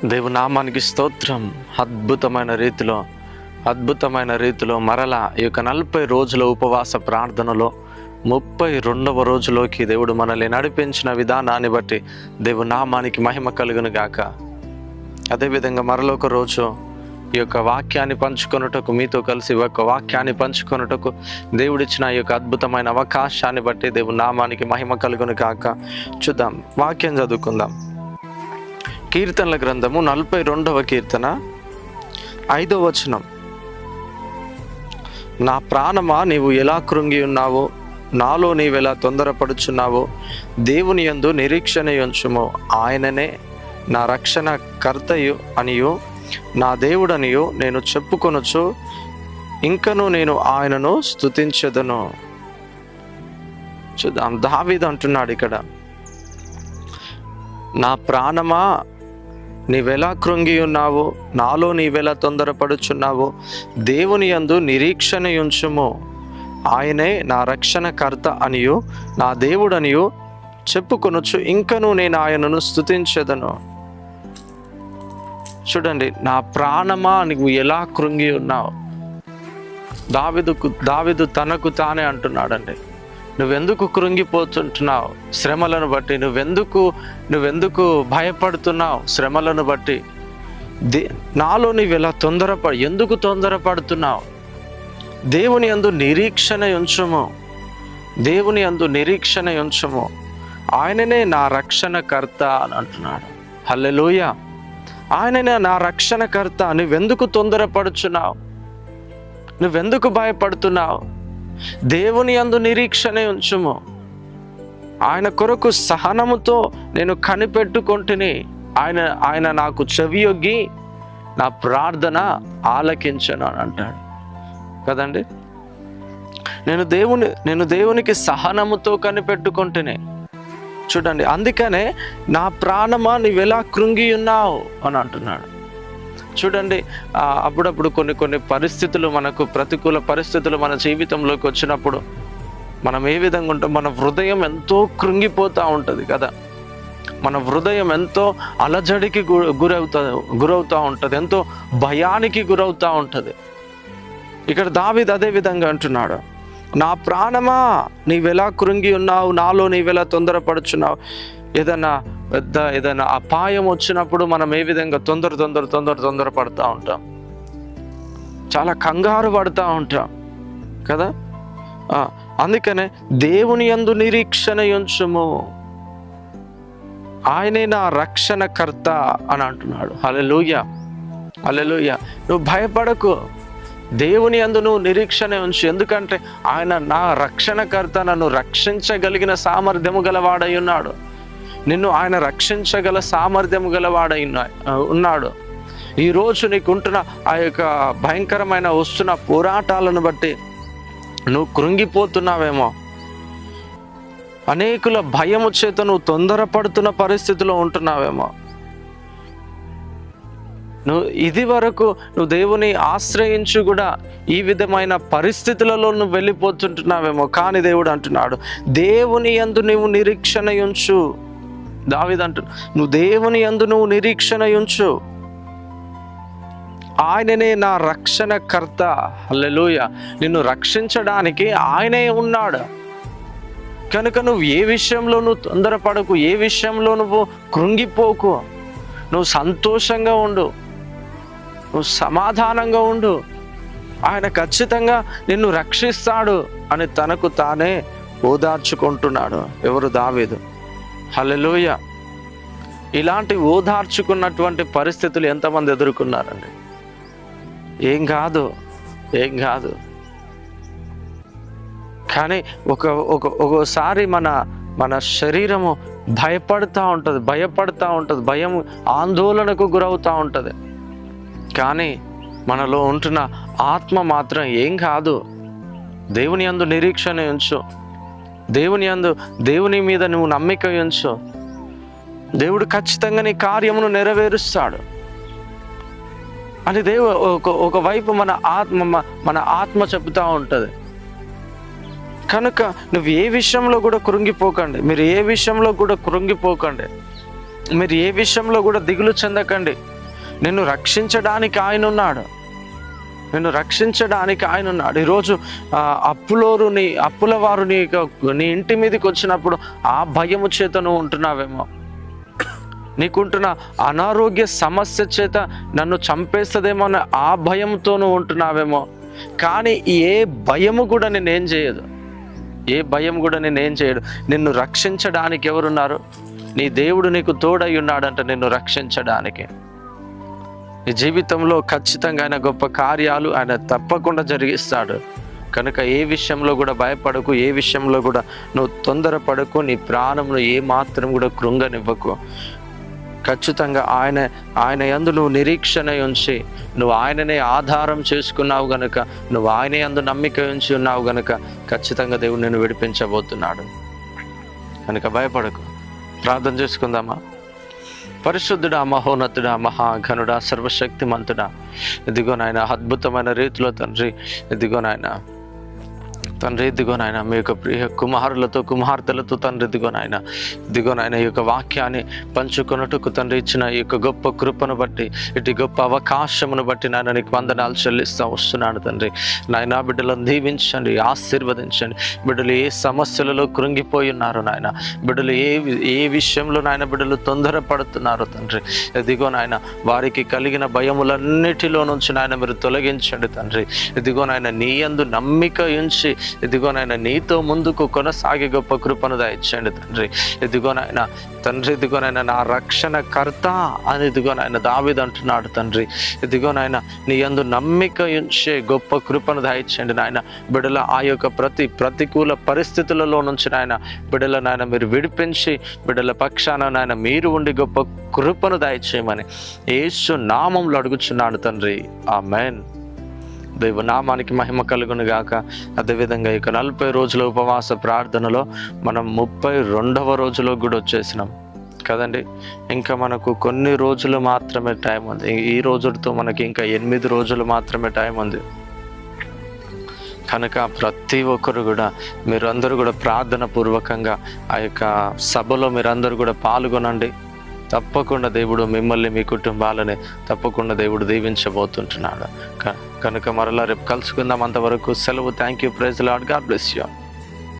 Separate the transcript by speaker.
Speaker 1: దేవుని నామానికి స్తోత్రం. అద్భుతమైన రీతిలో మరలా ఈ యొక్క 40 రోజుల ఉపవాస ప్రార్థనలో 32వ రోజులోకి దేవుడు మనల్ని నడిపించిన విధానాన్ని బట్టి దేవుని నామానికి మహిమ కలుగును గాక. అదేవిధంగా మరొక రోజు ఈ యొక్క వాక్యాన్ని పంచుకొనుటకు, మీతో కలిసి ఒక వాక్యాన్ని పంచుకొనుటకు దేవుడిచ్చిన ఈ యొక్క అద్భుతమైన అవకాశాన్ని బట్టి దేవుని నామానికి మహిమ కలుగును గాక. చూద్దాం, వాక్యం చదువుకుందాం. కీర్తనల గ్రంథము 42వ కీర్తన 5వ వచనం. నా ప్రాణమా, నీవు ఎలా కృంగి ఉన్నావో, నాలో నీవెలా తొందరపడుచున్నావో, దేవుని యందు నిరీక్షణ ఉంచుము. ఆయననే నా రక్షణ కర్తయు అనియు నా దేవుడనియు నేను చెప్పుకొనొచ్చు, ఇంకను నేను ఆయనను స్తుతించెదను. చూద్దాం, దావీదు అంటున్నాడు ఇక్కడ, నా ప్రాణమా నీవెలా కృంగి ఉన్నావు, నాలో నీవెలా తొందరపడుచున్నావు, దేవుని యందు నిరీక్షణ ఉంచుము. ఆయనే నా రక్షణ కర్త అనియు నా దేవుడనియు చెప్పుకొనొచ్చు, ఇంకను నేను ఆయనను స్తుతించెదను. చూడండి, నా ప్రాణమా నీవు ఎలా కృంగి ఉన్నావు. దావీదు తనకు తానే అంటున్నాడండి, నువ్వెందుకు కృంగిపోతుంటున్నావు శ్రమలను బట్టి, నువ్వెందుకు భయపడుతున్నావు శ్రమలను బట్టి, నాలో నీవు ఎలా ఎందుకు తొందరపడుతున్నావు. దేవుని యందు నిరీక్షణ ఉంచుము, దేవుని యందు నిరీక్షణ ఉంచుము. ఆయననే నా రక్షణ కర్త అని అంటున్నాడు. హల్లెలూయా. ఆయననే నా రక్షణ కర్త. నువ్వెందుకు తొందరపడుచున్నావు, నువ్వెందుకు భయపడుతున్నావు. దేవుని యందు నిరీక్షణ ఉంచుము. ఆయన కొరకు సహనముతో నేను కనిపెట్టుకొంటిని. ఆయన నాకు చెవియొగ్గి నా ప్రార్థన ఆలకించను అని అంటాడు కదండి. నేను దేవునికి సహనముతో కనిపెట్టుకొంటిని. చూడండి, అందుకనే నా ప్రాణమా నీవెలా కృంగి ఉన్నావు అని అంటున్నాడు. చూడండి, అప్పుడప్పుడు కొన్ని పరిస్థితులు, మనకు ప్రతికూల పరిస్థితులు మన జీవితంలోకి వచ్చినప్పుడు మనం ఏ విధంగా ఉంటాం, మన హృదయం ఎంతో కృంగిపోతూ ఉంటుంది కదా. మన హృదయం ఎంతో అలజడికి గురవుతూ ఉంటుంది, ఎంతో భయానికి గురవుతూ ఉంటుంది. ఇక్కడ దావీదు అదే విధంగా అంటున్నాడు, నా ప్రాణమా నీవెలా కృంగి ఉన్నావు, నాలో నీవెలా తొందరపడుచున్నావు. ఏదైనా అపాయం వచ్చినప్పుడు మనం ఏ విధంగా తొందర పడుతూ ఉంటాం, చాలా కంగారు పడుతూ ఉంటాం కదా. అందుకనే దేవుని యందు నిరీక్షణ ఉంచుము, ఆయనే నా రక్షణ కర్త అని అంటున్నాడు. హల్లెలూయా, హల్లెలూయా. నువ్వు భయపడకు, దేవుని యందు నువ్వు నిరీక్షణ ఉంచు. ఎందుకంటే ఆయన నా రక్షణకర్త, నన్ను రక్షించగలిగిన సామర్థ్యము గలవాడై ఉన్నాడు. నిన్ను ఆయన రక్షించగల సామర్థ్యము గలవాడై ఉన్నాడు. ఈరోజు నీకుంటున్న ఆ యొక్క భయంకరమైన వస్తున్న పోరాటాలను బట్టి నువ్వు కృంగిపోతున్నావేమో, అనేకుల భయము చేత నువ్వు తొందరపడుతున్న పరిస్థితిలో ఉంటున్నావేమో. ఇది వరకు నువ్వు దేవుని ఆశ్రయించు కూడా ఈ విధమైన పరిస్థితులలో నువ్వు వెళ్ళిపోతుంటున్నావేమో. కానీ దేవుడు అంటున్నాడు, దేవుని యందు నువ్వు నిరీక్షణ ఉంచు. దావీదు అంటున్నాడు, నువ్వు దేవుని యందు నువ్వు నిరీక్షణ ఉంచు, ఆయననే నా రక్షణ కర్త. హల్లెలూయా. నిన్ను రక్షించడానికి ఆయనే ఉన్నాడు. కనుక నువ్వు ఏ విషయంలో నువ్వు తొందరపడకు, ఏ విషయంలో నువ్వు కృంగిపోకు. నువ్వు సంతోషంగా ఉండు, నువ్వు సమాధానంగా ఉండు. ఆయన ఖచ్చితంగా నిన్ను రక్షిస్తాడు అని తనకు తానే ఓదార్చుకుంటున్నాడు. ఎవరు? దావీదు. హల్లెలూయా. ఇలాంటి ఓదార్చుకున్నటువంటి పరిస్థితులు ఎంతమంది ఎదుర్కొన్నారండి? ఏం కాదు. కానీ ఒక్కోసారి మన శరీరము భయపడుతూ ఉంటుంది, భయం ఆందోళనకు గురవుతూ ఉంటుంది. కానీ మనలో ఉంటున్న ఆత్మ మాత్రం ఏం కాదు. దేవుని యందు నిరీక్షణ ఉంచు, దేవుని మీద నువ్వు నమ్మిక ఉంచు. దేవుడు ఖచ్చితంగా నీ కార్యమును నెరవేరుస్తాడు అని ఒకవైపు మన ఆత్మ చెబుతూ ఉంటుంది. కనుక నువ్వు ఏ విషయంలో కూడా కృంగిపోకండి, మీరు ఏ విషయంలో కూడా దిగులు చెందకండి. నిన్ను రక్షించడానికి ఆయన ఉన్నాడు. నిన్ను రక్షించడానికి ఆయన ఉన్నాడు. ఈరోజు అప్పుల వారు నీ ఇంటి మీదకి వచ్చినప్పుడు ఆ భయము చేత నువ్వు ఉంటున్నావేమో. నీకుంటున్న అనారోగ్య సమస్య చేత నన్ను చంపేస్తుందేమో అన్న ఆ భయంతో నువ్వు ఉంటున్నావేమో. కానీ ఏ భయము కూడా నేనేం చేయదు. ఏ భయం కూడా నేనేం చేయడు. నిన్ను రక్షించడానికి ఎవరున్నారు? నీ దేవుడు నీకు తోడై ఉన్నాడంట నిన్ను రక్షించడానికి. నీ జీవితంలో ఖచ్చితంగా ఆయన గొప్ప కార్యాలు ఆయన తప్పకుండా జరిగిస్తాడు. కనుక ఏ విషయంలో కూడా భయపడకు, ఏ విషయంలో కూడా నువ్వు తొందరపడకు, నీ ప్రాణంలో ఏ మాత్రం కూడా కృంగనివ్వకు. ఖచ్చితంగా ఆయన యందు నువ్వు నిరీక్షణ ఉంచి, నువ్వు ఆయననే ఆధారం చేసుకున్నావు గనుక, నువ్వు ఆయన యందు నమ్మిక ఉంచి ఉన్నావు గనుక ఖచ్చితంగా దేవుడు నిన్ను విడిపించబోతున్నాడు. కనుక భయపడకు. ప్రార్థన చేసుకుందామా? పరిశుద్ధుడా, మహోన్నతుడా, మహాఘనుడా, సర్వశక్తిమంతుడా, ఇదిగో నాయన అద్భుతమైన రీతిలో తండ్రి, ఇదిగో నాయన తండ్రి, ఇదిగో నాయన మీ యొక్క ప్రియ కుమారులతో కుమార్తెలతో తండ్రి, ఇదిగో నాయన ఈ యొక్క వాక్యాన్ని పంచుకొనుటకు తండ్రి ఇచ్చిన ఈ యొక్క గొప్ప కృపను బట్టి, ఇటు గొప్ప అవకాశమును బట్టి నాయన నీకు వందనాలు చెల్లిస్తూ వస్తున్నాను తండ్రి. నాయన బిడ్డలను దీవించండి, ఆశీర్వదించండి. బిడ్డలు ఏ సమస్యలలో కృంగిపోయి ఉన్నారు నాయన, బిడ్డలు ఏ విషయంలో నాయన బిడ్డలు తొందరపడుతున్నారు తండ్రి, ఇదిగో నాయన వారికి కలిగిన భయములన్నిటిలో నుంచి నాయన మీరు తొలగించండి తండ్రి. ఇదిగో నాయన నీ యందు నమ్మిక ఉంచి, ఇదిగో నాయన నీతో ముందుకు కొనసాగే గొప్ప కృపను దయచేయండి తండ్రి. ఇదిగో నాయన తండ్రి, ఇదిగో నాయన నా రక్షణ కర్త అని ఇదిగో నాయన దావీదు అంటున్నాడు తండ్రి. ఇదిగో నాయన నీ యందు నమ్మిక ఉంచే గొప్ప కృపను దయచేయండి నాయన. బిడ్డల ఆ యొక్క ప్రతికూల పరిస్థితులలో నుంచి నాయన బిడ్డల నాయన మీరు విడిపించి, బిడ్డల పక్షాన నాయన మీరు ఉండి గొప్ప కృపను దయచేయమని యేసు నామములో అడుగుచున్నాను తండ్రి. ఆమేన్. దైవ నామానికి మహిమ కలుగును గాక. అదేవిధంగా ఇక 40 రోజుల ఉపవాస ప్రార్థనలో మనం 32వ రోజులో కూడా వచ్చేసినాం కదండి. ఇంకా మనకు కొన్ని రోజులు మాత్రమే టైం ఉంది. ఈ రోజుతో మనకి ఇంకా 8 రోజులు మాత్రమే టైం ఉంది. కనుక ప్రతి ఒక్కరు కూడా మీరందరూ కూడా ప్రార్థన పూర్వకంగా ఆ యొక్క సభలో మీరందరూ కూడా పాల్గొనండి. తప్పకుండా దేవుడు మిమ్మల్ని, మీ కుటుంబాలని తప్పకుండా దేవుడు దీవించబోతుంటున్నాడు. కనుక మరలా రేపు కలుసుకుందాం. అంతవరకు సెలవు. Thank you. Praise Lord. God bless you.